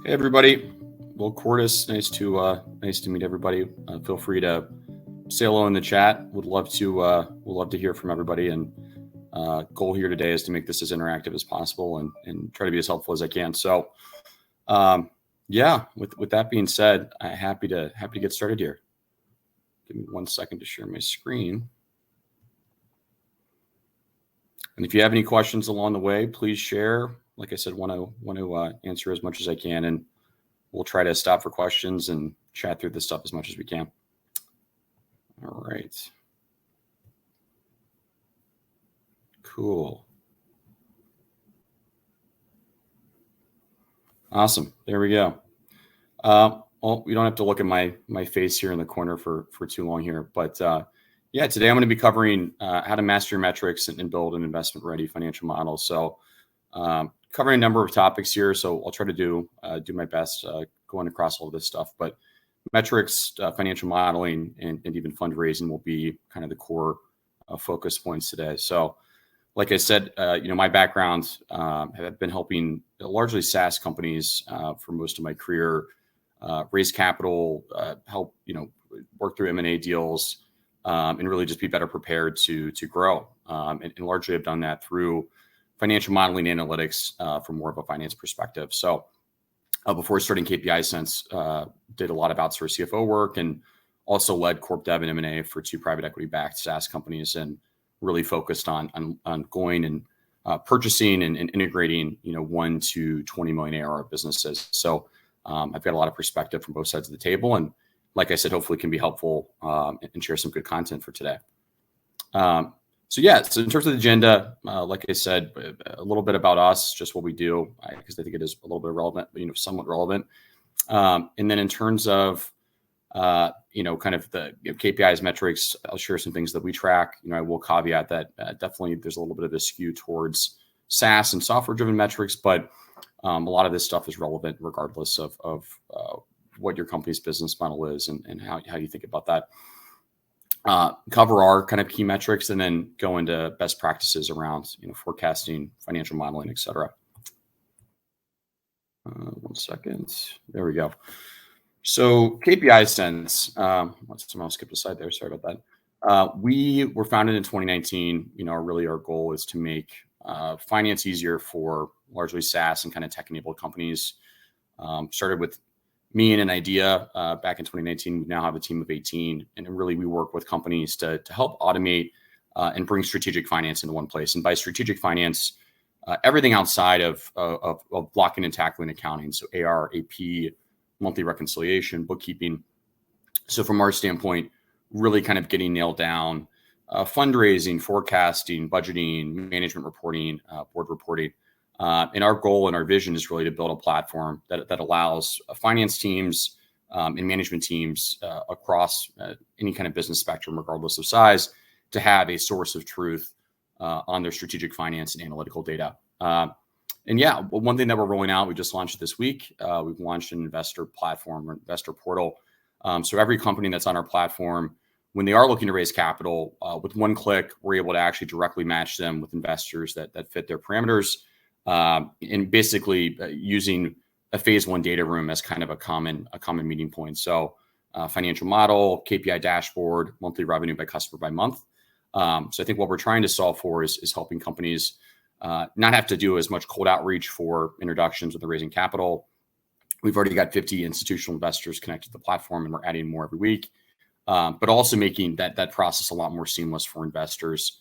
Hey everybody, Will Cordes. Nice to meet everybody. Feel free to say hello in the chat. Would love to hear from everybody. And goal here today is to make this as interactive as possible and try to be as helpful as I can. So, yeah. With that being said, I'm happy to get started here. Give me 1 second to share my screen. And if you have any questions along the way, please share. Like I said, want to answer as much as I can, and we'll try to stop for questions and chat through this stuff as much as we can. All right. Cool. Awesome. There we go. Well, we don't have to look at my face here in the corner for too long here, but yeah, today I'm going to be covering how to master your metrics and build an investment-ready financial model. So, covering a number of topics here. So I'll try to do my best going across all of this stuff. But metrics, financial modeling, and even fundraising will be kind of the core focus points today. So, like I said, my background have been helping largely SaaS companies for most of my career raise capital, help work through M&A deals. And really just be better prepared to grow. And largely I've done that through financial modeling analytics from more of a finance perspective. So before starting KPI Sense, did a lot of outsourced CFO work and also led corp dev and M&A for 2 private equity backed SaaS companies, and really focused on going and purchasing and integrating 1 to 20 million ARR businesses. So I've got a lot of perspective from both sides of the table, and like I said, hopefully can be helpful and share some good content for today. So in terms of the agenda, like I said, a little bit about us, just what we do, because I think it is a little bit relevant, somewhat relevant. And then in terms of, kind of the KPIs, metrics, I'll share some things that we track. I will caveat that definitely there's a little bit of a skew towards SaaS and software-driven metrics, but a lot of this stuff is relevant regardless of what your company's business model is and how you think about that. Cover our kind of key metrics and then go into best practices around forecasting, financial modeling, etc. 1 second. There we go. So KPI Sense. Somehow skipped a slide there. Sorry about that. We were founded in 2019. Our goal is to make finance easier for largely SaaS and kind of tech-enabled companies. Started with me and an idea back in 2019. We now have a team of 18, and really we work with companies to help automate and bring strategic finance into one place. And by strategic finance, everything outside of blocking and tackling accounting, so AR, AP, monthly reconciliation, bookkeeping. So from our standpoint, really kind of getting nailed down fundraising, forecasting, budgeting, management reporting, board reporting. And our goal and our vision is really to build a platform that allows finance teams and management teams across any kind of business spectrum, regardless of size, to have a source of truth on their strategic finance and analytical data. One thing that we're rolling out, we just launched this week. We've launched an investor platform or investor portal. So every company that's on our platform, when they are looking to raise capital, with one click, we're able to actually directly match them with investors that fit their parameters. And basically using a phase 1 data room as kind of a common meeting point. So financial model, KPI dashboard, monthly revenue by customer by month. So I think what we're trying to solve for is helping companies not have to do as much cold outreach for introductions when they're raising capital. We've already got 50 institutional investors connected to the platform, and we're adding more every week. But also making that process a lot more seamless for investors.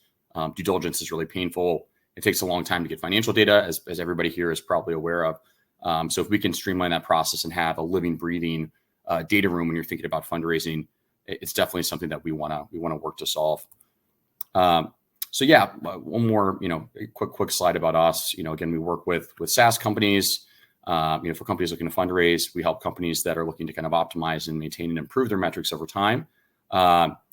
Due diligence is really painful. It takes a long time to get financial data, as everybody here is probably aware of. So if we can streamline that process and have a living, breathing data room when you're thinking about fundraising, it's definitely something that we want to work to solve. One more, a quick slide about us. Again, we work with SaaS companies. For companies looking to fundraise, we help companies that are looking to kind of optimize and maintain and improve their metrics over time.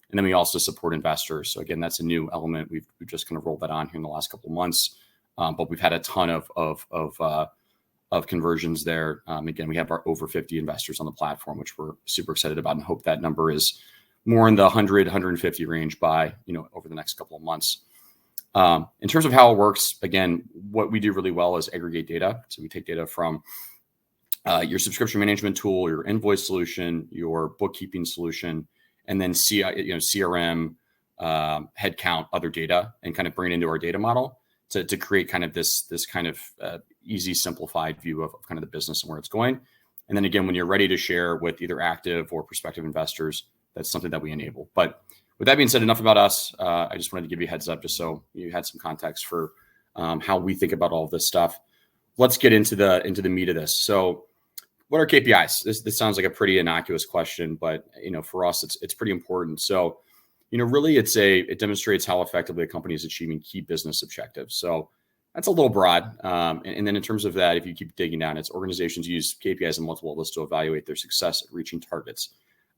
And then we also support investors. So again, that's a new element. We've just kind of rolled that on here in the last couple of months. But we've had a ton of conversions there. Again, we have our over 50 investors on the platform, which we're super excited about, and hope that number is more in the 100, 150 range by, over the next couple of months. In terms of how it works, again, what we do really well is aggregate data. So we take data from your subscription management tool, your invoice solution, your bookkeeping solution, and then CRM, headcount, other data, and kind of bring it into our data model to create kind of this kind of easy, simplified view of kind of the business and where it's going. And then again, when you're ready to share with either active or prospective investors, that's something that we enable. But with that being said, enough about us. I just wanted to give you a heads up just so you had some context for how we think about all of this stuff. Let's get into the meat of this. So what are KPIs? This sounds like a pretty innocuous question, but for us, it's pretty important. So, really it demonstrates how effectively a company is achieving key business objectives. So that's a little broad. And then in terms of that, if you keep digging down, it's organizations use KPIs and multiple levels to evaluate their success at reaching targets.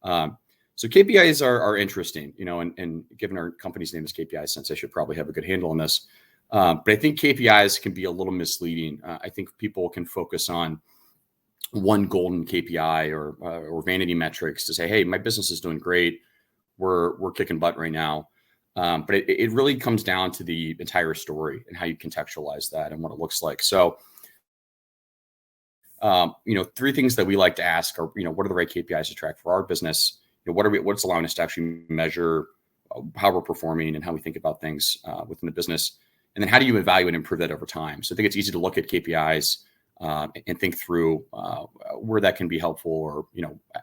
So KPIs are interesting, and given our company's name is KPI Sense, I should probably have a good handle on this. But I think KPIs can be a little misleading. I think people can focus on one golden KPI or vanity metrics to say, hey, my business is doing great. We're kicking butt right now. But it really comes down to the entire story and how you contextualize that and what it looks like. So, three things that we like to ask are, what are the right KPIs to track for our business? What's allowing us to actually measure how we're performing and how we think about things within the business? And then how do you evaluate and improve that over time? So I think it's easy to look at KPIs and think through where that can be helpful, or,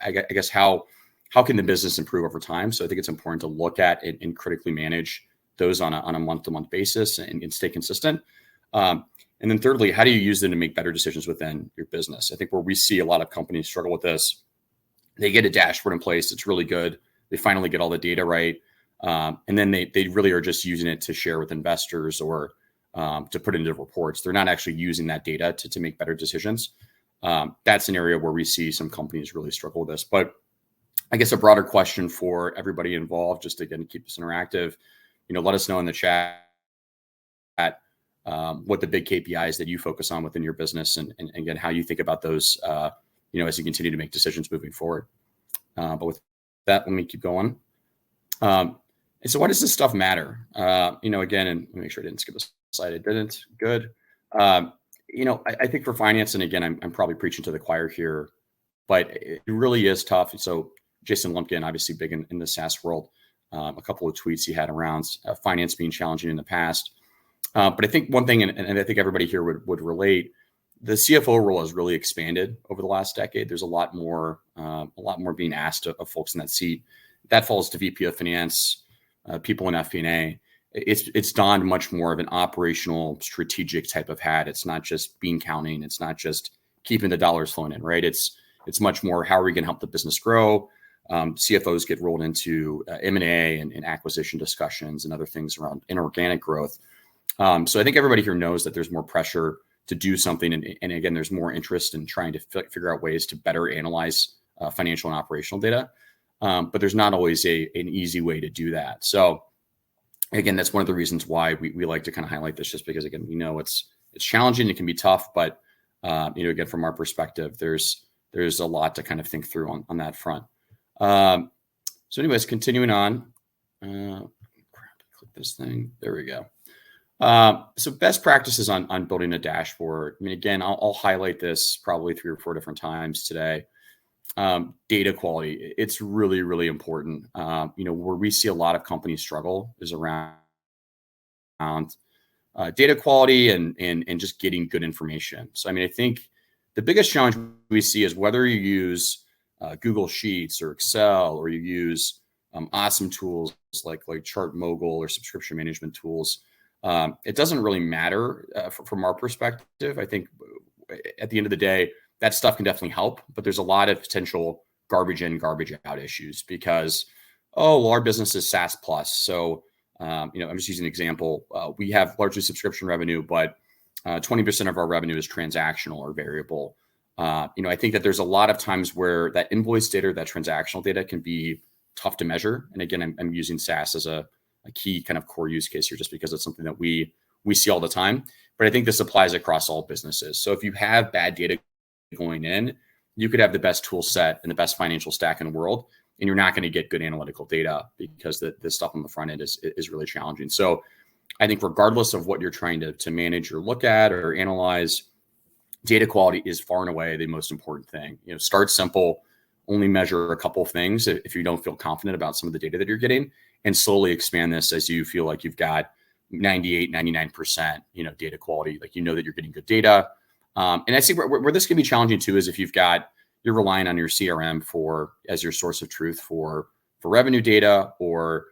I guess how can the business improve over time? So I think it's important to look at and critically manage those on a month-to-month basis and stay consistent. And then thirdly, how do you use them to make better decisions within your business? I think where we see a lot of companies struggle with this, they get a dashboard in place. It's really good. They finally get all the data right. And then they really are just using it to share with investors or to put into reports. They're not actually using that data to make better decisions. That's an area where we see some companies really struggle with this. But I guess a broader question for everybody involved, just to again keep this interactive, let us know in the chat what the big KPIs that you focus on within your business, and again how you think about those as you continue to make decisions moving forward. But with that, let me keep going. And so why does this stuff matter? Again, and let me make sure I didn't skip a slide. I didn't. Good. I think for finance, and again, I'm probably preaching to the choir here, but it really is tough. So Jason Lumpkin, obviously big in the SaaS world, a couple of tweets he had around finance being challenging in the past. But I think one thing, and I think everybody here would relate, the CFO role has really expanded over the last decade. There's a lot more being asked of folks in that seat. That falls to VP of Finance, people in FP&A. It's donned much more of an operational, strategic type of hat. It's not just bean counting. It's not just keeping the dollars flowing in, right? It's much more, how are we going to help the business grow? CFOs get rolled into M&A and acquisition discussions and other things around inorganic growth. So I think everybody here knows that there's more pressure to do something. And again, there's more interest in trying to figure out ways to better analyze financial and operational data. But there's not always an easy way to do that. So again, that's one of the reasons why we like to kind of highlight this, just because, again, we know it's challenging. It can be tough, but again, from our perspective, there's a lot to kind of think through on that front. So anyways, continuing on, click this thing. There we go. So best practices on building a dashboard. I mean, again, I'll highlight this probably 3 or 4 different times today. Data quality, it's really, really important. Where we see a lot of companies struggle is around data quality and just getting good information. So, I mean, I think the biggest challenge we see is whether you use Google Sheets or Excel, or you use awesome tools like ChartMogul or subscription management tools. It doesn't really matter from our perspective. I think at the end of the day, that stuff can definitely help, but there's a lot of potential garbage in, garbage out issues because, our business is SaaS plus. So, I'm just using an example. We have largely subscription revenue, but 20% of our revenue is transactional or variable. I think that there's a lot of times where that invoice data, that transactional data can be tough to measure. And again, I'm using SaaS as a key kind of core use case here, just because it's something that we see all the time. But I think this applies across all businesses. So if you have bad data going in, you could have the best tool set and the best financial stack in the world, and you're not going to get good analytical data because the stuff on the front end is really challenging. So I think regardless of what you're trying to manage or look at or analyze, data quality is far and away the most important thing. Start simple, only measure a couple of things if you don't feel confident about some of the data that you're getting, and slowly expand this as you feel like you've got 98, 99%, data quality, like that you're getting good data. And I see where this can be challenging too is if you're relying on your CRM as your source of truth for revenue data, or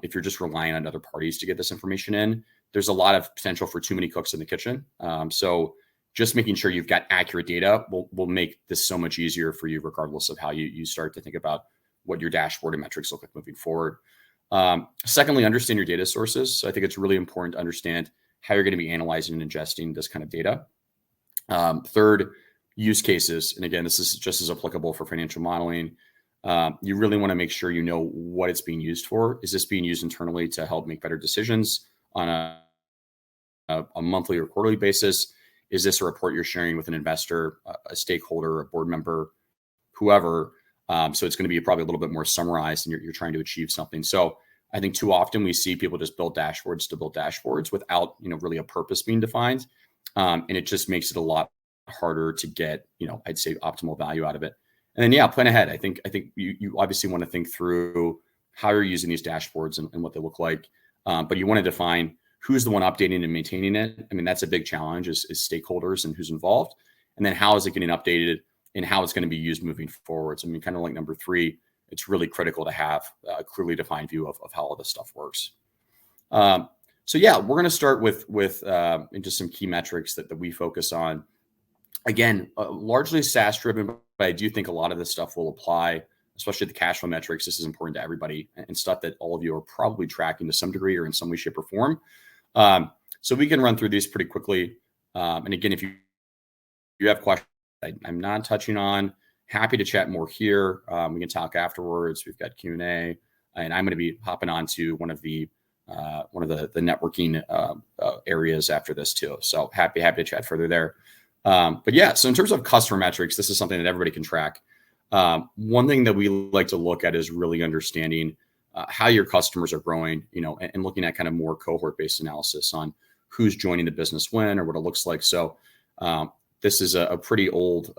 if you're just relying on other parties to get this information in, there's a lot of potential for too many cooks in the kitchen. So just making sure you've got accurate data will make this so much easier for you, regardless of how you start to think about what your dashboard and metrics look like moving forward. Secondly, understand your data sources. So I think it's really important to understand how you're going to be analyzing and ingesting this kind of data. Third, use cases. And again, this is just as applicable for financial modeling. You really want to make sure you know what it's being used for. Is this being used internally to help make better decisions on a monthly or quarterly basis? Is this a report you're sharing with an investor, a stakeholder, a board member, whoever? So it's going to be probably a little bit more summarized, and you're trying to achieve something. So I think too often we see people just build dashboards to build dashboards without really a purpose being defined, and it just makes it a lot harder to get I'd say optimal value out of it. And then plan ahead. I think you obviously want to think through how you're using these dashboards and what they look like, but you want to define who's the one updating and maintaining it. I mean, that's a big challenge is stakeholders and who's involved, and then how is it getting updated and how it's going to be used moving forward. So, I mean, kind of like number 3, it's really critical to have a clearly defined view of how all this stuff works. So yeah, we're going to start with into some key metrics that we focus on. Again, largely SaaS driven, but I do think a lot of this stuff will apply, especially the cash flow metrics. This is important to everybody and stuff that all of you are probably tracking to some degree or in some way, shape, or form. So we can run through these pretty quickly. And again, if you have questions I'm not touching on, happy to chat more here. We can talk afterwards. We've got Q&A, and I'm going to be hopping on to one of the networking areas after this too. So happy to chat further there. But yeah, so in terms of customer metrics, this is something that everybody can track. One thing that we like to look at is really understanding how your customers are growing, and looking at kind of more cohort-based analysis on who's joining the business when or what it looks like. So this is a pretty old,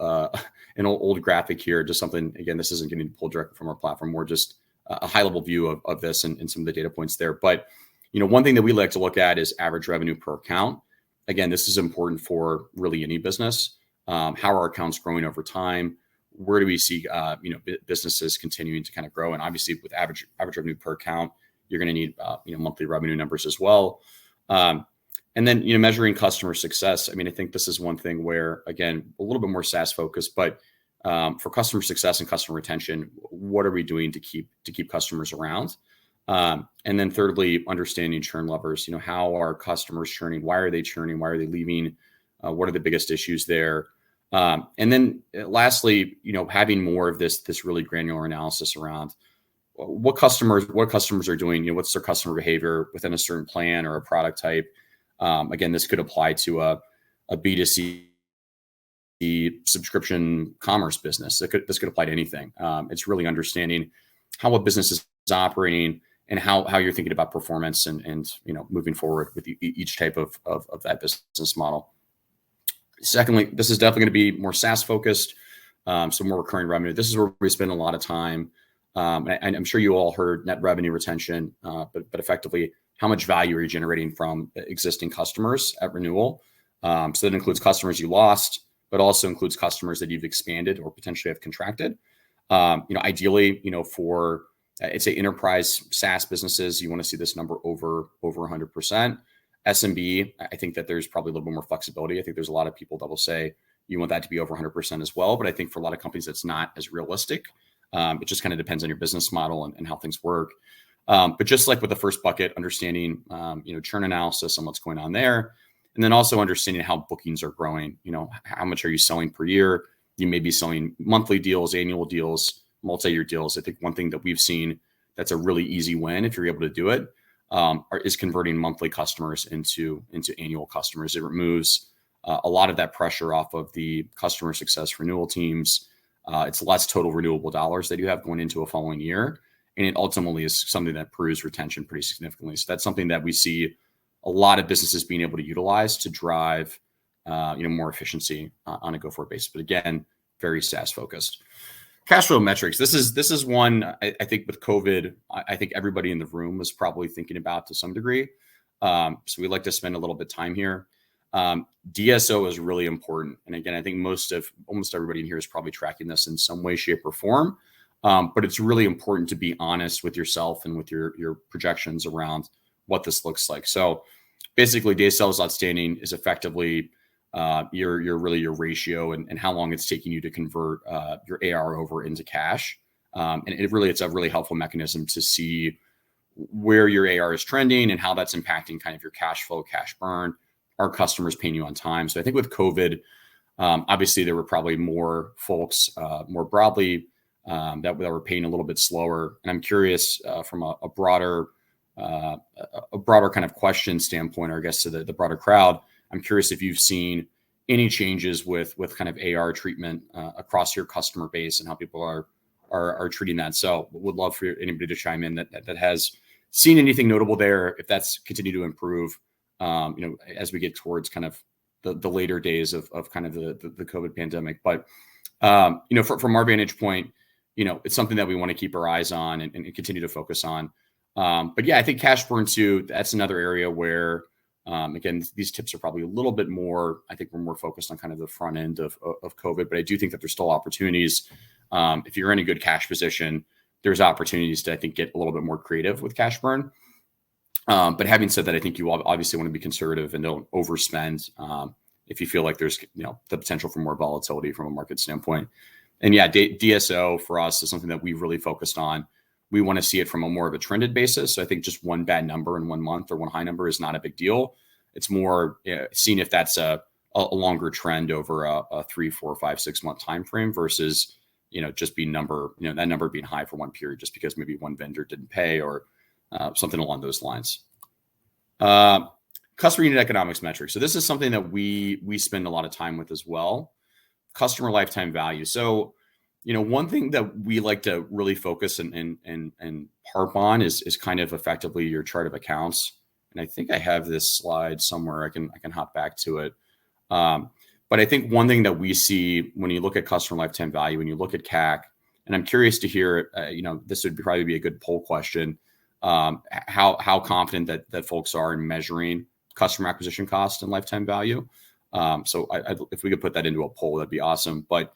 an old graphic here, just something, again, this isn't getting pulled directly from our platform, more just a high-level view of this and some of the data points there. But, one thing that we like to look at is average revenue per account. Again, this is important for really any business. How are our accounts growing over time? Where do we see, businesses continuing to kind of grow? And obviously with average revenue per account, you're going to need, monthly revenue numbers as well. And then, measuring customer success. I mean, I think this is one thing where, again, a little bit more SaaS focused, but for customer success and customer retention, what are we doing to keep customers around? And then thirdly, understanding churn levers. How are customers churning? Why are they churning? Why are they leaving? What are the biggest issues there? And then lastly, having more of this really granular analysis around what customers are doing. What's their customer behavior within a certain plan or a product type. Again, this could apply to a B2C subscription commerce business. This could apply to anything. It's really understanding how a business is operating and how you're thinking about performance and moving forward with each type of that business model. Secondly, this is definitely going to be more SaaS focused, so more recurring revenue. This is where we spend a lot of time. And I'm sure you all heard net revenue retention, but effectively, how much value are you generating from existing customers at renewal? So that includes customers you lost, but also includes customers that you've expanded or potentially have contracted. Ideally, for it's a enterprise SaaS businesses, you want to see this number over 100%. SMB, I think that there's probably a little bit more flexibility. I think there's a lot of people that will say you want that to be over 100% as well. But I think for a lot of companies, that's not as realistic. It just kind of depends on your business model and how things work. But just like with the first bucket, understanding, churn analysis and what's going on there. And then also understanding how bookings are growing. How much are you selling per year? You may be selling monthly deals, annual deals, multi-year deals. I think one thing that we've seen that's a really easy win if you're able to do it is converting monthly customers into annual customers. It removes a lot of that pressure off of the customer success renewal teams. It's less total renewable dollars that you have going into a following year. And it ultimately is something that improves retention pretty significantly. So that's something that we see a lot of businesses being able to utilize to drive more efficiency on a go-forward basis. But again, very SaaS focused. Cash flow metrics. This is one I think with COVID, I think everybody in the room was probably thinking about to some degree. So we like to spend a little bit of time here. DSO is really important. And again, I think almost everybody in here is probably tracking this in some way, shape, or form. But it's really important to be honest with yourself and with your projections around what this looks like. So basically, days sales outstanding is effectively your ratio and how long it's taking you to convert your AR over into cash. And it's a really helpful mechanism to see where your AR is trending and how that's impacting kind of your cash flow, cash burn. Are customers paying you on time? So I think with COVID, obviously there were probably more folks more broadly that were paying a little bit slower. And I'm curious from a broader kind of question standpoint, or I guess to the broader crowd, I'm curious if you've seen any changes with kind of AR treatment across your customer base and how people are treating that. So would love for anybody to chime in that has seen anything notable there, if that's continued to improve, as we get towards kind of the later days of kind of the COVID pandemic. But, from our vantage point, it's something that we want to keep our eyes on and continue to focus on. But yeah, I think cash burn too, that's another area where, again, these tips are probably a little bit more, I think we're more focused on kind of the front end of COVID, but I do think that there's still opportunities. If you're in a good cash position, there's opportunities to, I think, get a little bit more creative with cash burn. But having said that, I think you obviously want to be conservative and don't overspend if you feel like there's, the potential for more volatility from a market standpoint. And yeah, DSO for us is something that we've really focused on. We want to see it from a more of a trended basis. So I think just one bad number in 1 month or one high number is not a big deal. It's more seeing if that's a longer trend over a 3, 4, 5, 6 month time frame versus just being that number being high for one period just because maybe one vendor didn't pay or something along those lines. Customer unit economics metrics. So this is something that we spend a lot of time with as well. Customer lifetime value. So one thing that we like to really focus and harp on is kind of effectively your chart of accounts. And I think I have this slide somewhere. I can hop back to it. But I think one thing that we see when you look at customer lifetime value, when you look at CAC, and I'm curious to hear, this would probably be a good poll question, how confident that folks are in measuring customer acquisition cost and lifetime value. So if we could put that into a poll, that'd be awesome. But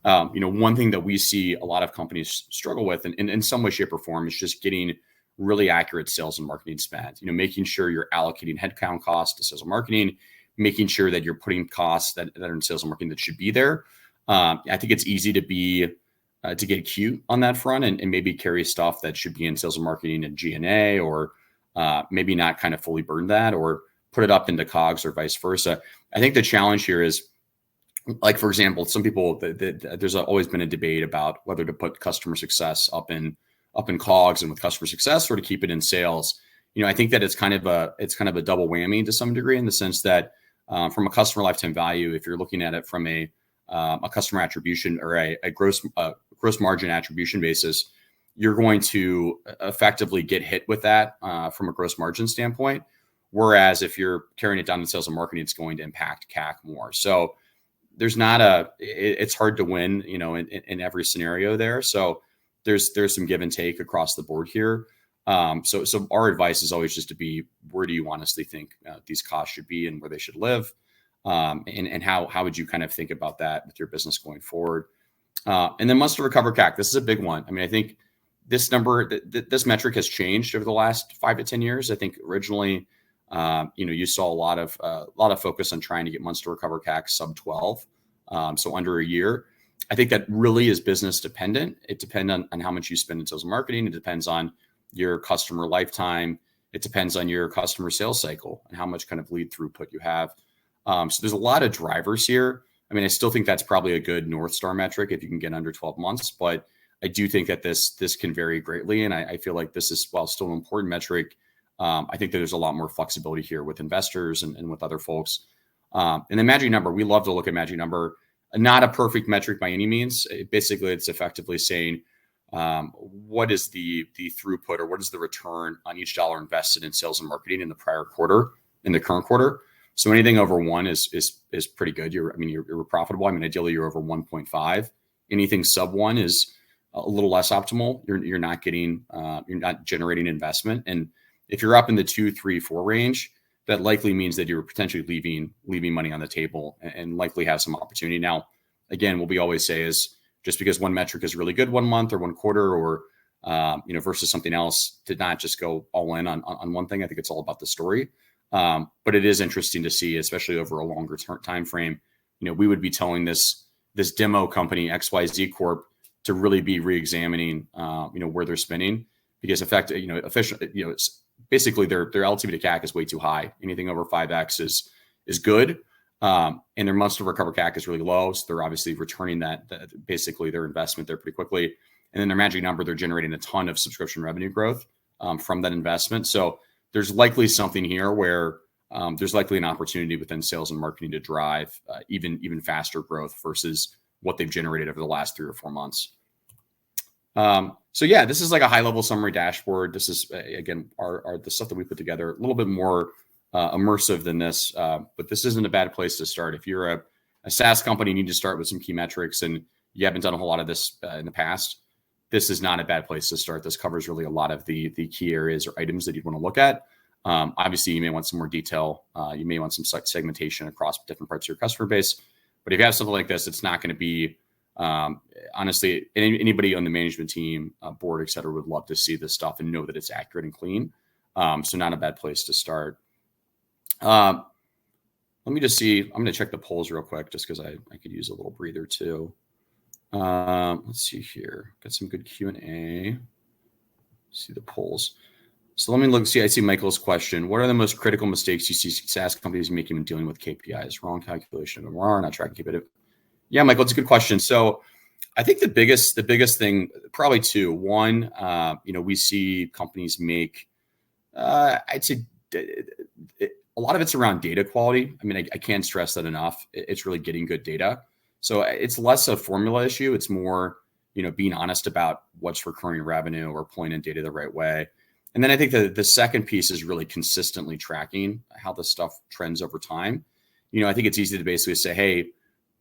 one thing that we see a lot of companies struggle with in some way, shape, or form is just getting really accurate sales and marketing spend. Making sure you're allocating headcount costs to sales and marketing, making sure that you're putting costs that are in sales and marketing that should be there. I think it's easy to get cute on that front and maybe carry stuff that should be in sales and marketing and G&A, or maybe not kind of fully burn that or put it up into COGS or vice versa. I think the challenge here is, like, for example, some people, there's always been a debate about whether to put customer success up in COGS and with customer success or to keep it in sales. I think that it's kind of a double whammy to some degree, in the sense that from a customer lifetime value, if you're looking at it from a customer attribution or a gross margin attribution basis, you're going to effectively get hit with that from a gross margin standpoint. Whereas if you're carrying it down in sales and marketing, it's going to impact CAC more. So there's it's hard to win, in every scenario there. So there's some give and take across the board here. So our advice is always just to be, where do you honestly think these costs should be and where they should live? And how would you kind of think about that with your business going forward? And then must recover CAC. This is a big one. I mean, I think this number, this metric has changed over the last 5 to 10 years. I think originally, you saw a lot of focus on trying to get months to recover CAC sub 12, so under a year. I think that really is business dependent. It depends on how much you spend in sales and marketing. It depends on your customer lifetime. It depends on your customer sales cycle and how much kind of lead throughput you have. So there's a lot of drivers here. I mean, I still think that's probably a good North Star metric if you can get under 12 months, but I do think that this can vary greatly. And I feel like this is, while still an important metric, I think that there's a lot more flexibility here with investors and with other folks. And the magic number, we love to look at magic number, not a perfect metric by any means. Basically, it's effectively saying, what is the throughput, or what is the return on each dollar invested in sales and marketing in the prior quarter in the current quarter. So anything over 1 is pretty good. You're profitable. Ideally you're over 1.5. Anything sub 1 is a little less optimal. You're not generating investment. And if you're up in the 2, 3, 4 range, that likely means that you're potentially leaving money on the table and likely have some opportunity. Now, again, what we always say is just because one metric is really good 1 month or 1 quarter or versus something else, to not just go all in on one thing. I think it's all about the story. But it is interesting to see, especially over a longer time frame. We would be telling this demo company XYZ Corp to really be re-examining where they're spending, because it's basically their LTV to CAC is way too high. Anything over 5x is good, and their months to recover CAC is really low. So they're obviously returning that basically their investment there pretty quickly. And then their magic number, they're generating a ton of subscription revenue growth from that investment. So there's likely something here where there's likely an opportunity within sales and marketing to drive even faster growth versus what they've generated over the last 3 or 4 months. So yeah, this is like a high level summary dashboard. This is again the stuff that we put together, a little bit more immersive than this, but this isn't a bad place to start. If you're a SaaS company, you need to start with some key metrics, and you haven't done a whole lot of this in the past. This is not a bad place to start. This covers really a lot of the key areas or items that you'd want to look at. Obviously, you may want some more detail. You may want some segmentation across different parts of your customer base. But if you have something like this, it's not going to be, honestly, anybody on the management team, board, et cetera, would love to see this stuff and know that it's accurate and clean. So not a bad place to start. Let me just see. I'm going to check the polls real quick just because I could use a little breather too. Let's see here. Got some good Q&A. See the polls. So let me look. I see Michael's question. What are the most critical mistakes you see SaaS companies making when dealing with KPIs? Wrong calculation of MRR, not tracking KPI. Yeah, Michael, it's a good question. So I think the biggest thing, probably 2. One, we see companies make, I'd say a lot of it's around data quality. I can't stress that enough. It's really getting good data. So it's less a formula issue. It's more, being honest about what's recurring revenue or pulling in data the right way. And then I think the second piece is really consistently tracking how this stuff trends over time. I think it's easy to basically say, hey,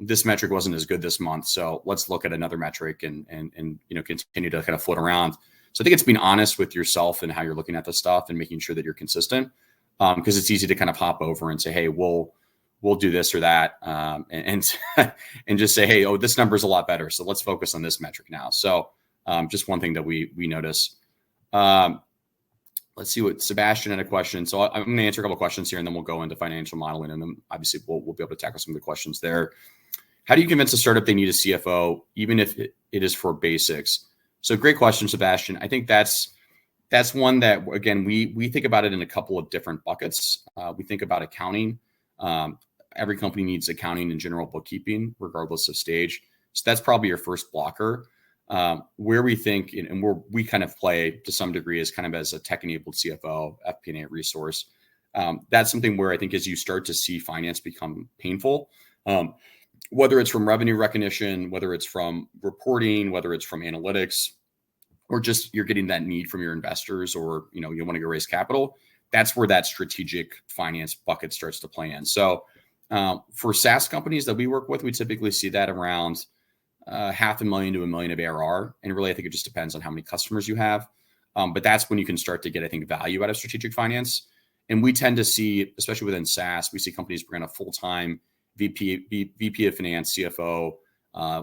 this metric wasn't as good this month, so let's look at another metric and continue to kind of float around. So I think it's being honest with yourself and how you're looking at the stuff and making sure that you're consistent, because it's easy to kind of hop over and say, hey, we'll do this or that, and just say, hey, this number is a lot better, so let's focus on this metric now. So just one thing that we notice. Let's see what Sebastian had a question. So I'm going to answer a couple of questions here, and then we'll go into financial modeling, and then obviously we'll be able to tackle some of the questions there. How do you convince a startup they need a CFO, even if it is for basics? So great question, Sebastian. I think that's one that, again, we think about it in a couple of different buckets. We think about accounting. Every company needs accounting and general bookkeeping, regardless of stage. So that's probably your first blocker. Where we think, and where we kind of play to some degree is kind of as a tech-enabled CFO, FP&A resource. That's something where I think as you start to see finance become painful, whether it's from revenue recognition, whether it's from reporting, whether it's from analytics, or just you're getting that need from your investors, or you want to go raise capital, that's where that strategic finance bucket starts to play in. So for SaaS companies that we work with, we typically see that around $500,000 to $1 million of ARR. And really, I think it just depends on how many customers you have. But that's when you can start to get, I think, value out of strategic finance. And we tend to see, especially within SaaS, we see companies bring on a full-time VP of finance, CFO,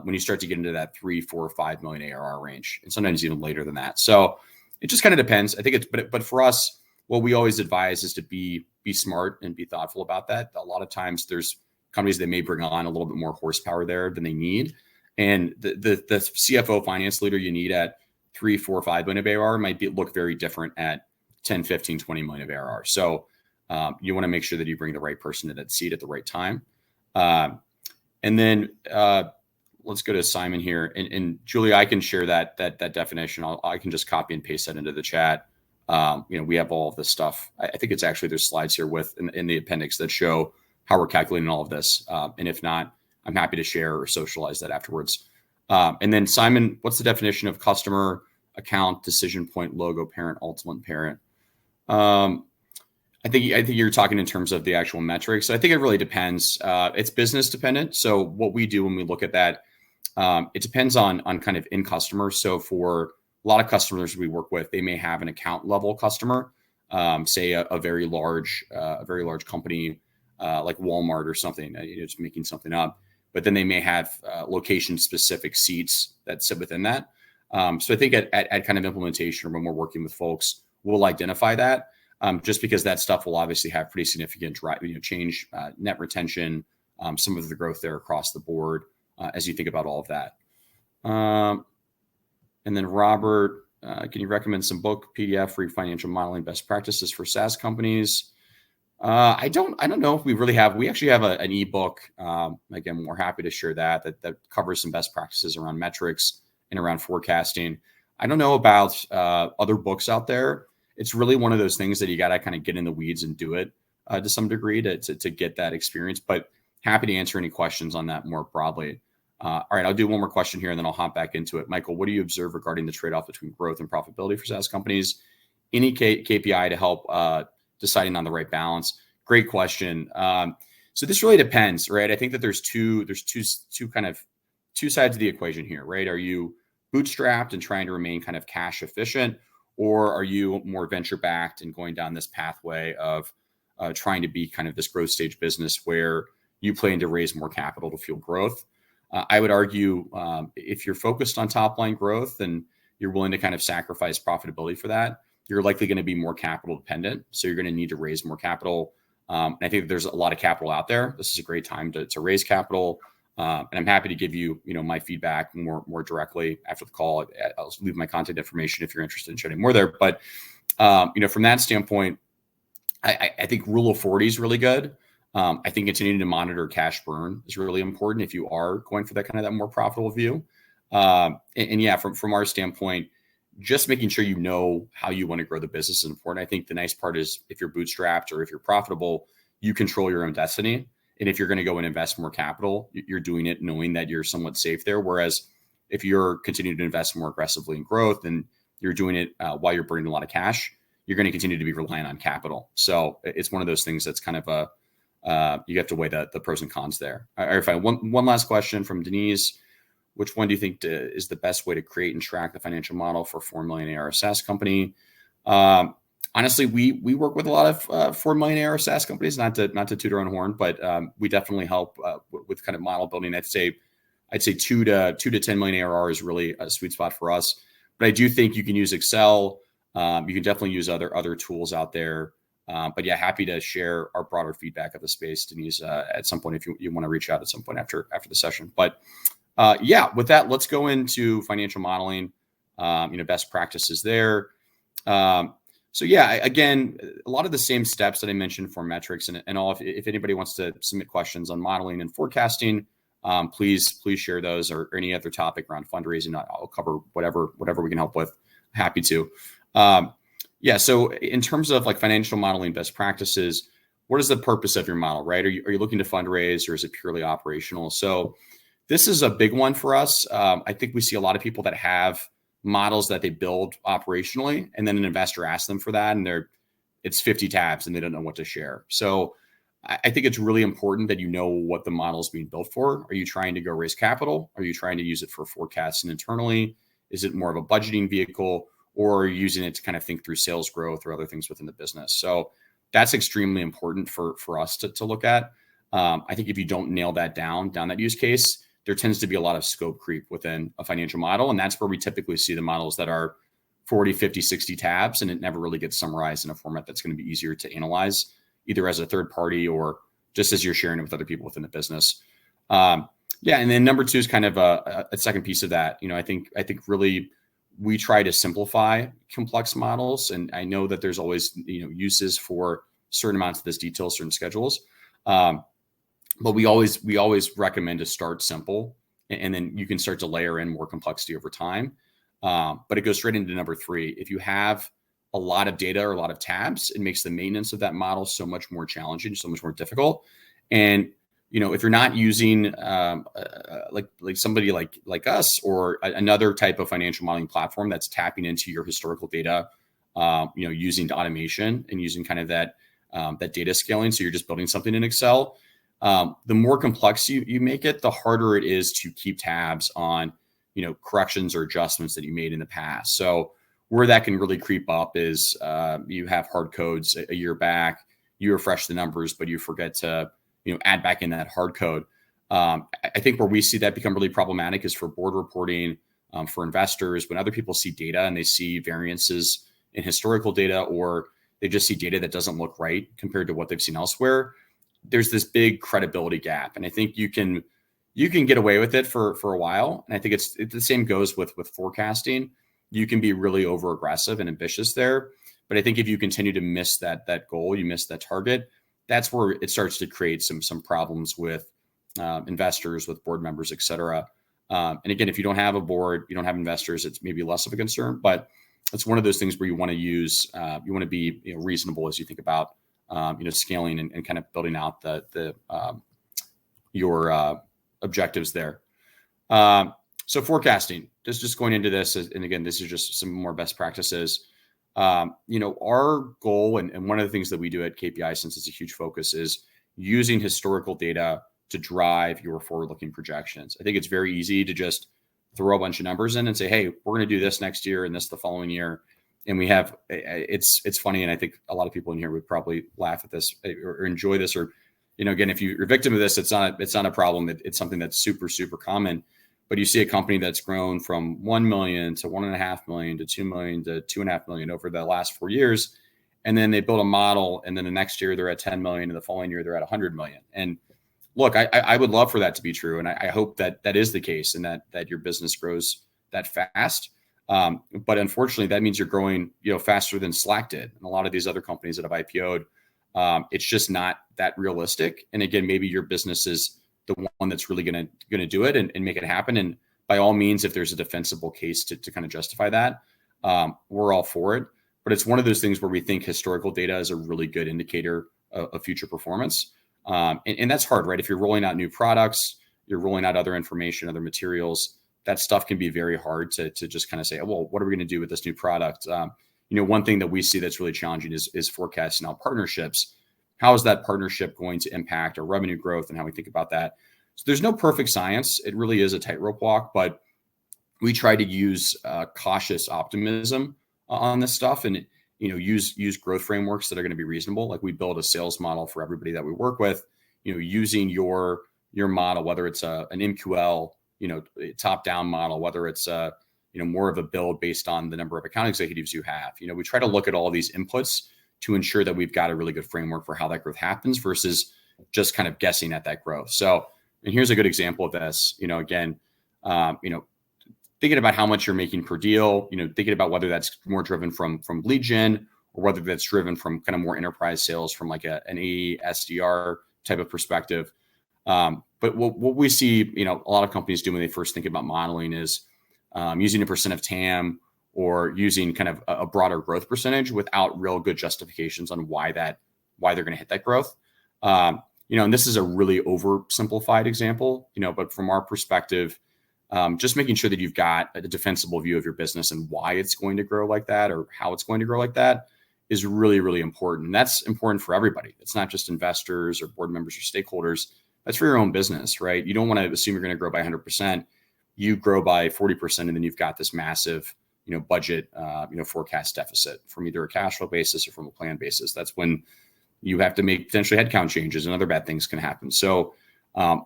when you start to get into that 3, 4, 5 million ARR range, and sometimes even later than that. So it just kind of depends. I think but for us, what we always advise is to be smart and be thoughtful about that. A lot of times there's companies that may bring on a little bit more horsepower there than they need. And the CFO finance leader you need at 3, 4, 5 million of ARR might look very different at 10, 15, 20 million of ARR. So you want to make sure that you bring the right person to that seat at the right time. And then let's go to Simon here. And Julie, I can share that definition. I can just copy and paste that into the chat. We have all of this stuff. I think it's actually, there's slides here in the appendix that show how we're calculating all of this. And if not, I'm happy to share or socialize that afterwards. And then Simon, what's the definition of customer, account, decision point, logo, parent, ultimate parent? I I think you're talking in terms of the actual metrics. I think it really depends. It's business dependent. So what we do when we look at that, it depends on kind of in customer. So for a lot of customers we work with, they may have an account level customer, say a very large company like Walmart or something. Just making something up. But then they may have location specific seats that sit within that. So I think at kind of implementation, or when we're working with folks, we'll identify that. Just because that stuff will obviously have pretty significant change, net retention, some of the growth there across the board as you think about all of that. And then Robert, can you recommend some book, PDF, free financial modeling best practices for SaaS companies? I don't know if we really have. We actually have an ebook. Again, we're happy to share that covers some best practices around metrics and around forecasting. I don't know about other books out there. It's really one of those things that you got to kind of get in the weeds and do it to some degree to get that experience. But happy to answer any questions on that more broadly. All right, I'll do one more question here and then I'll hop back into it. Michael, what do you observe regarding the trade-off between growth and profitability for SaaS companies? Any KPI to help deciding on the right balance? Great question. So this really depends, right? I think that there's two sides of the equation here, right? Are you bootstrapped and trying to remain kind of cash efficient? Or are you more venture backed and going down this pathway of trying to be kind of this growth stage business where you plan to raise more capital to fuel growth? I would argue if you're focused on top line growth and you're willing to kind of sacrifice profitability for that, you're likely going to be more capital dependent. So you're going to need to raise more capital. And I think there's a lot of capital out there. This is a great time to raise capital. And I'm happy to give you, my feedback more directly after the call. I'll leave my contact information if you're interested in sharing more there. But, from that standpoint, I think rule of 40 is really good. I think continuing to monitor cash burn is really important if you are going for that more profitable view. And yeah, from our standpoint, just making sure you know how you want to grow the business is important. I think the nice part is if you're bootstrapped or if you're profitable, you control your own destiny. And if you're going to go and invest more capital, you're doing it knowing that you're somewhat safe there. Whereas if you're continuing to invest more aggressively in growth and you're doing it while you're burning a lot of cash, you're going to continue to be reliant on capital. So it's one of those things that's kind of you have to weigh the pros and cons there. All right, fine. One last question from Denise. Which one do you think is the best way to create and track the financial model for 4 million ARR SaaS company? Honestly, we work with a lot of 4 million ARR SaaS companies, not to toot our own horn, but we definitely help with kind of model building. I'd say 2 to 10 million ARR is really a sweet spot for us. But I do think you can use Excel. You can definitely use other tools out there. But yeah, happy to share our broader feedback of the space, Denise, at some point if you want to reach out at some point after the session. But yeah, with that, let's go into financial modeling. Best practices there. So yeah, again, a lot of the same steps that I mentioned for metrics and all. If anybody wants to submit questions on modeling and forecasting, please share those or any other topic around fundraising. I'll cover whatever we can help with. Happy to. Yeah. So in terms of like financial modeling best practices, what is the purpose of your model, right? Are you looking to fundraise or is it purely operational? So this is a big one for us. I think we see a lot of people that have models that they build operationally, and then an investor asks them for that, and it's 50 tabs, and they don't know what to share. So I think it's really important that you know what the model is being built for. Are you trying to go raise capital? Are you trying to use it for forecasting internally? Is it more of a budgeting vehicle, or are you using it to kind of think through sales growth or other things within the business? So that's extremely important for us to look at. I think if you don't nail that down that use case, there tends to be a lot of scope creep within a financial model. And that's where we typically see the models that are 40, 50, 60 tabs, and it never really gets summarized in a format that's going to be easier to analyze, either as a third party or just as you're sharing it with other people within the business. Yeah. And then number 2 is kind of a second piece of that. I think really we try to simplify complex models. And I know that there's always, uses for certain amounts of this detail, certain schedules. But we always recommend to start simple, and then you can start to layer in more complexity over time. But it goes straight into number 3. If you have a lot of data or a lot of tabs, it makes the maintenance of that model so much more challenging, so much more difficult. And if you're not using like somebody like us or another type of financial modeling platform that's tapping into your historical data, using automation and using kind of that that data scaling. So you're just building something in Excel. The more complex you make it, the harder it is to keep tabs on, corrections or adjustments that you made in the past. So where that can really creep up is you have hard codes a year back, you refresh the numbers, but you forget to, add back in that hard code. I think where we see that become really problematic is for board reporting, for investors, when other people see data and they see variances in historical data, or they just see data that doesn't look right compared to what they've seen elsewhere. There's this big credibility gap. And I think you can get away with it for a while. And I think it's the same goes with forecasting. You can be really over aggressive and ambitious there. But I think if you continue to miss that goal, you miss that target, that's where it starts to create some problems with investors, with board members, et cetera. And again, if you don't have a board, you don't have investors, it's maybe less of a concern, but it's one of those things where you want to you want to be reasonable as you think about scaling and kind of building out your objectives there. So forecasting, just going into this, and again, this is just some more best practices. Our goal, and one of the things that we do at KPI Sense is a huge focus, is using historical data to drive your forward-looking projections. I think it's very easy to just throw a bunch of numbers in and say, hey, we're going to do this next year and this the following year. And we have, it's funny. And I think a lot of people in here would probably laugh at this or enjoy this, or, again, if you're a victim of this, it's not a problem. It's something that's super, super common. But you see a company that's grown from 1 million to 1.5 million to 2 million to 2.5 million over the last 4 years. And then they build a model, and then the next year they're at 10 million, and the following year they're at 100 million. And look, I would love for that to be true. And I hope that is the case, and that your business grows that fast. But unfortunately, that means you're growing, faster than Slack did. And a lot of these other companies that have IPO'd, it's just not that realistic. And again, maybe your business is the one that's really going to do it and make it happen. And by all means, if there's a defensible case to kind of justify that, we're all for it. But it's one of those things where we think historical data is a really good indicator of future performance. And that's hard, right? If you're rolling out new products, you're rolling out other information, other materials, that stuff can be very hard to just kind of say, well, what are we going to do with this new product? One thing that we see that's really challenging is forecasting out partnerships. How is that partnership going to impact our revenue growth and how we think about that? So there's no perfect science. It really is a tightrope walk, but we try to use cautious optimism on this stuff, and use growth frameworks that are going to be reasonable. Like we build a sales model for everybody that we work with, using your model, whether it's an MQL, top down model, whether it's more of a build based on the number of account executives you have. We try to look at all these inputs to ensure that we've got a really good framework for how that growth happens versus just kind of guessing at that growth. So, and here's a good example of this, again, thinking about how much you're making per deal, thinking about whether that's more driven from lead gen, or whether that's driven from kind of more enterprise sales from like an AE SDR type of perspective. But what we see, a lot of companies do when they first think about modeling is using a percent of TAM, or using kind of a broader growth percentage without real good justifications on why they're going to hit that growth. And this is a really oversimplified example, but from our perspective, just making sure that you've got a defensible view of your business and why it's going to grow like that, or how it's going to grow like that, is really, really important. And that's important for everybody. It's not just investors or board members or stakeholders. That's for your own business, right? You don't want to assume you're going to grow by 100%. You grow by 40%, and then you've got this massive budget, forecast deficit from either a cash flow basis or from a plan basis. That's when you have to make potentially headcount changes and other bad things can happen. So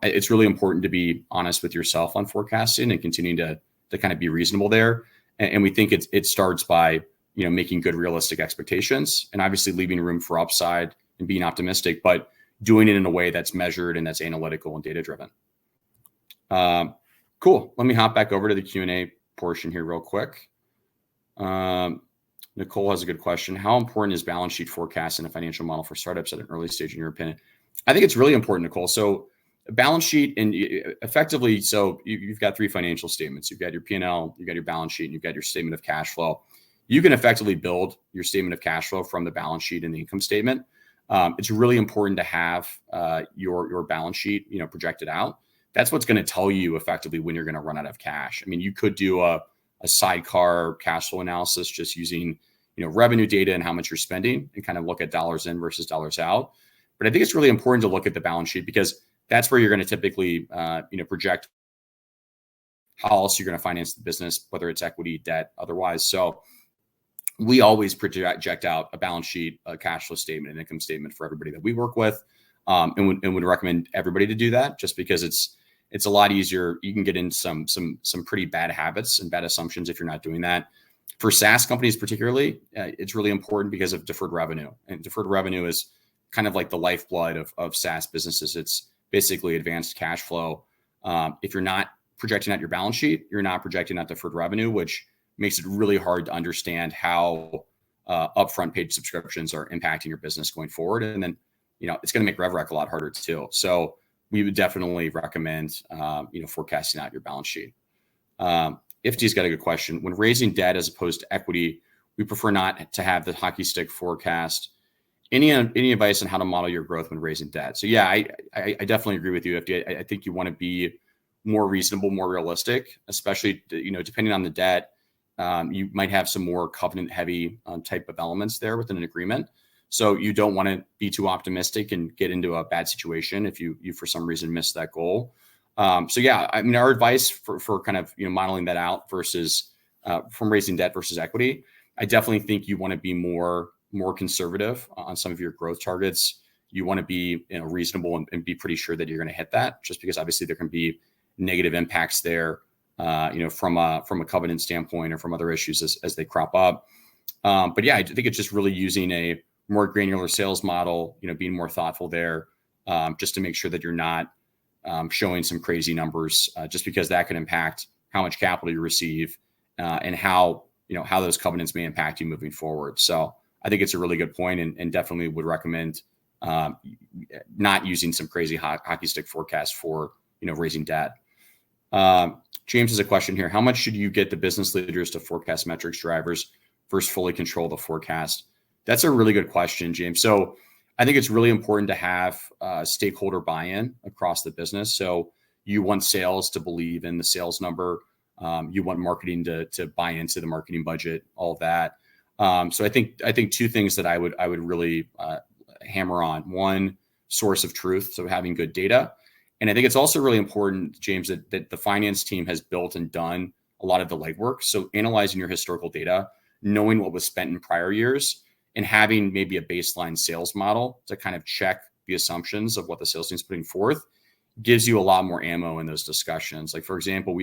it's really important to be honest with yourself on forecasting and continuing to kind of be reasonable there. And we think it starts by, making good realistic expectations, and obviously leaving room for upside and being optimistic, but doing it in a way that's measured and that's analytical and data driven. Cool. Let me hop back over to the Q&A portion here real quick. Nicole has a good question. How important is balance sheet forecast in a financial model for startups at an early stage, in your opinion? I think it's really important, Nicole. So balance sheet, and effectively, so you've got three financial statements. You've got your P&L, you've got your balance sheet, and you've got your statement of cash flow. You can effectively build your statement of cash flow from the balance sheet and the income statement. It's really important to have your balance sheet, projected out. That's what's going to tell you effectively when you're going to run out of cash. I mean, you could do a sidecar cash flow analysis just using, revenue data and how much you're spending and kind of look at dollars in versus dollars out. But I think it's really important to look at the balance sheet because that's where you're going to typically, project how else you're going to finance the business, whether it's equity, debt, otherwise. So we always project out a balance sheet, a cash flow statement, an income statement for everybody that we work with, and would recommend everybody to do that just because it's a lot easier. You can get in some pretty bad habits and bad assumptions if you're not doing that. For SaaS companies particularly, it's really important because of deferred revenue. And deferred revenue is kind of like the lifeblood of SaaS businesses. It's basically advanced cash flow. If you're not projecting out your balance sheet, you're not projecting out deferred revenue, which makes it really hard to understand how upfront paid subscriptions are impacting your business going forward. And then, it's going to make RevRec a lot harder too. So we would definitely recommend, forecasting out your balance sheet. Ifty's got a good question. When raising debt as opposed to equity, we prefer not to have the hockey stick forecast. Any advice on how to model your growth when raising debt? So yeah, I definitely agree with you, Ifty. I think you want to be more reasonable, more realistic, especially, depending on the debt. You might have some more covenant heavy type of elements there within an agreement. So you don't want to be too optimistic and get into a bad situation if you for some reason miss that goal. So yeah, I mean, our advice for kind of, modeling that out versus from raising debt versus equity, I definitely think you want to be more conservative on some of your growth targets. You want to be reasonable and be pretty sure that you're going to hit that, just because obviously there can be negative impacts there, from a covenant standpoint or from other issues as they crop up. But yeah, I think it's just really using a more granular sales model, being more thoughtful there, just to make sure that you're not showing some crazy numbers, just because that can impact how much capital you receive and how those covenants may impact you moving forward. So I think it's a really good point, and definitely would recommend not using some crazy hockey stick forecast for raising debt. James has a question here. How much should you get the business leaders to forecast metrics drivers versus fully control the forecast? That's a really good question, James. So I think it's really important to have stakeholder buy-in across the business. So you want sales to believe in the sales number. You want marketing to buy into the marketing budget, all of that. So I think two things that I would really hammer on. One, source of truth. So having good data. And I think it's also really important, James, that the finance team has built and done a lot of the legwork. So analyzing your historical data, knowing what was spent in prior years, and having maybe a baseline sales model to kind of check the assumptions of what the sales team is putting forth gives you a lot more ammo in those discussions. Like, for example,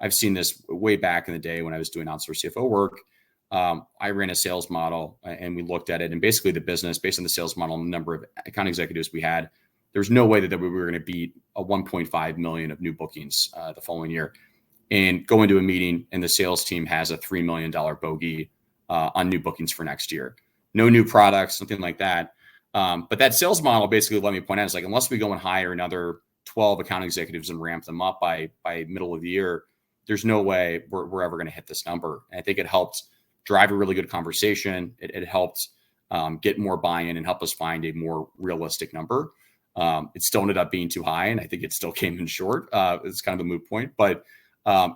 I've seen this way back in the day when I was doing outsourced CFO work. I ran a sales model and we looked at it, and basically the business, based on the sales model and the number of account executives we had, there's no way that we were going to beat a 1.5 million of new bookings the following year. And go into a meeting and the sales team has a $3 million bogey on new bookings for next year. No new products, something like that. But that sales model basically let me point out, it's like, unless we go and hire another 12 account executives and ramp them up by middle of the year, there's no way we're ever going to hit this number. And I think it helped drive a really good conversation. It helped get more buy-in and help us find a more realistic number. It still ended up being too high, and I think it still came in short. It's kind of a moot point, but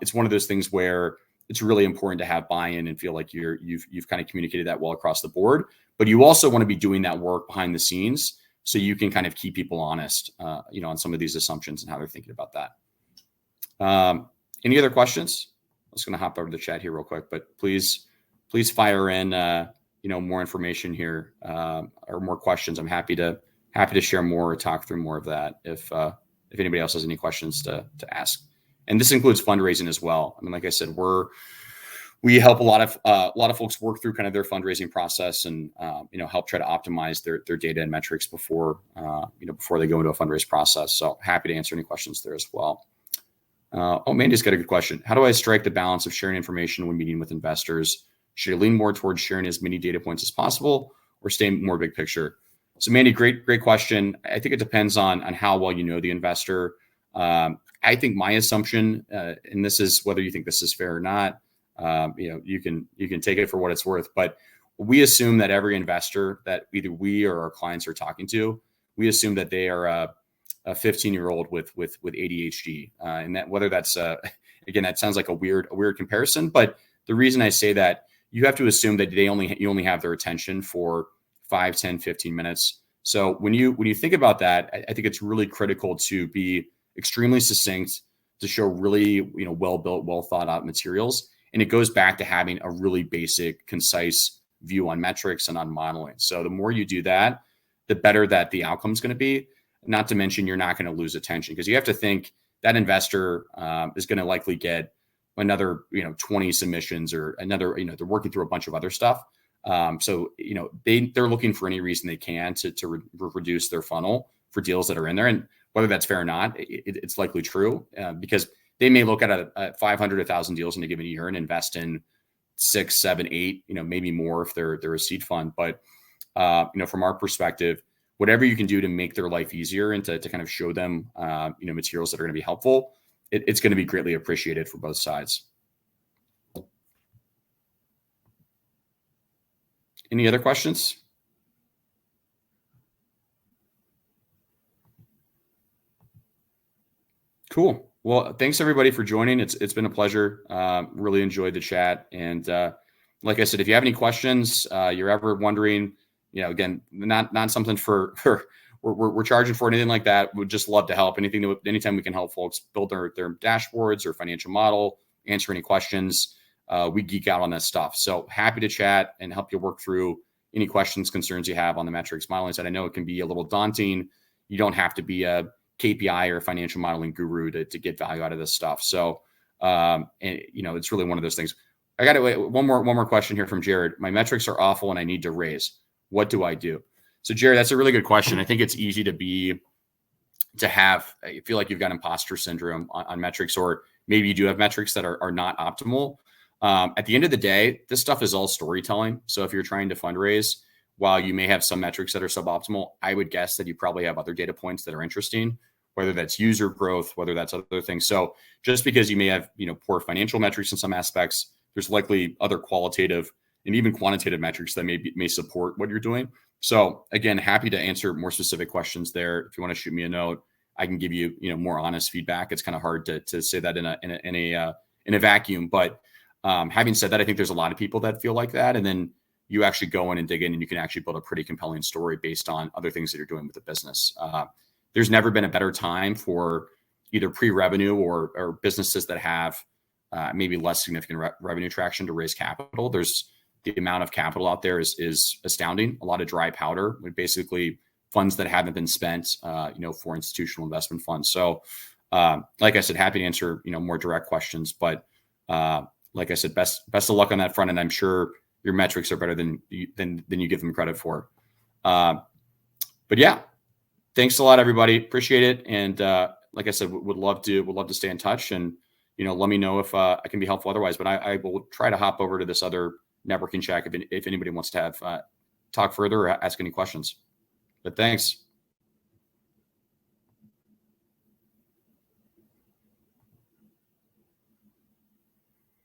it's one of those things where it's really important to have buy-in and feel like you've kind of communicated that well across the board. But you also want to be doing that work behind the scenes so you can kind of keep people honest, on some of these assumptions and how they're thinking about that. Any other questions? I'm just going to hop over to the chat here real quick, but please fire in, more information here or more questions. I'm happy to share more or talk through more of that if anybody else has any questions to ask. And this includes fundraising as well. I mean, like I said, we help a lot of folks work through kind of their fundraising process and help try to optimize their data and metrics before they go into a fundraise process. So happy to answer any questions there as well. Mandy's got a good question. How do I strike the balance of sharing information when meeting with investors? Should I lean more towards sharing as many data points as possible or stay more big picture? So Mandy, great question. I think it depends on how well you know the investor. I think my assumption, and this is whether you think this is fair or not, you can take it for what it's worth, but we assume that every investor that either we or our clients are talking to, we assume that they are a 15-year-old with ADHD, and that whether that's again, that sounds like a weird comparison, but the reason I say that, you have to assume that you only have their attention for 5, 10, 15 minutes. So when you think about that, I think it's really critical to be extremely succinct, to show really well-built, well-thought-out materials. And it goes back to having a really basic, concise view on metrics and on modeling. So the more you do that, the better that the outcome is going to be. Not to mention, you're not going to lose attention, because you have to think that investor is going to likely get another 20 submissions, or another, they're working through a bunch of other stuff. So they're looking for any reason they can to reduce their funnel for deals that are in there. And whether that's fair or not, it's likely true, because they may look at 500, 1,000 deals in a given year and invest in 6, 7, 8, maybe more if they're a seed fund. But from our perspective, whatever you can do to make their life easier and to kind of show them materials that are going to be helpful, it's going to be greatly appreciated for both sides. Any other questions? Cool. Well, thanks everybody for joining. It's been a pleasure. Really enjoyed the chat. And like I said, if you have any questions, you're ever wondering, again, not something for we're charging for anything like that. We'd just love to help. Anytime we can help folks build their dashboards or financial model, answer any questions. We geek out on that stuff. So happy to chat and help you work through any questions, concerns you have on the metrics modeling side. I know it can be a little daunting. You don't have to be a KPI or a financial modeling guru to get value out of this stuff. So, it's really one of those things. I got one more question here from Jared. My metrics are awful and I need to raise. What do I do? So Jared, that's a really good question. I think it's easy I feel like you've got imposter syndrome on metrics, or maybe you do have metrics that are not optimal. At the end of the day, this stuff is all storytelling. So if you're trying to fundraise, while you may have some metrics that are suboptimal, I would guess that you probably have other data points that are interesting, whether that's user growth, whether that's other things. So just because you may have, poor financial metrics in some aspects, there's likely other qualitative and even quantitative metrics that may support what you're doing. So again, happy to answer more specific questions there. If you want to shoot me a note, I can give you, more honest feedback. It's kind of hard to say that in a vacuum. But having said that, I think there's a lot of people that feel like that. And then you actually go in and dig in, and you can actually build a pretty compelling story based on other things that you're doing with the business. There's never been a better time for either pre-revenue or businesses that have maybe less significant revenue traction to raise capital. There's the amount of capital out there is astounding. A lot of dry powder, with basically funds that haven't been spent, for institutional investment funds. So, like I said, happy to answer, more direct questions. But like I said, best of luck on that front, and I'm sure your metrics are better than you give them credit for. But yeah, thanks a lot, everybody. Appreciate it. And like I said, would love to stay in touch, and let me know if I can be helpful otherwise. But I will try to hop over to this other networking chat if anybody wants to have talk further or ask any questions. But thanks.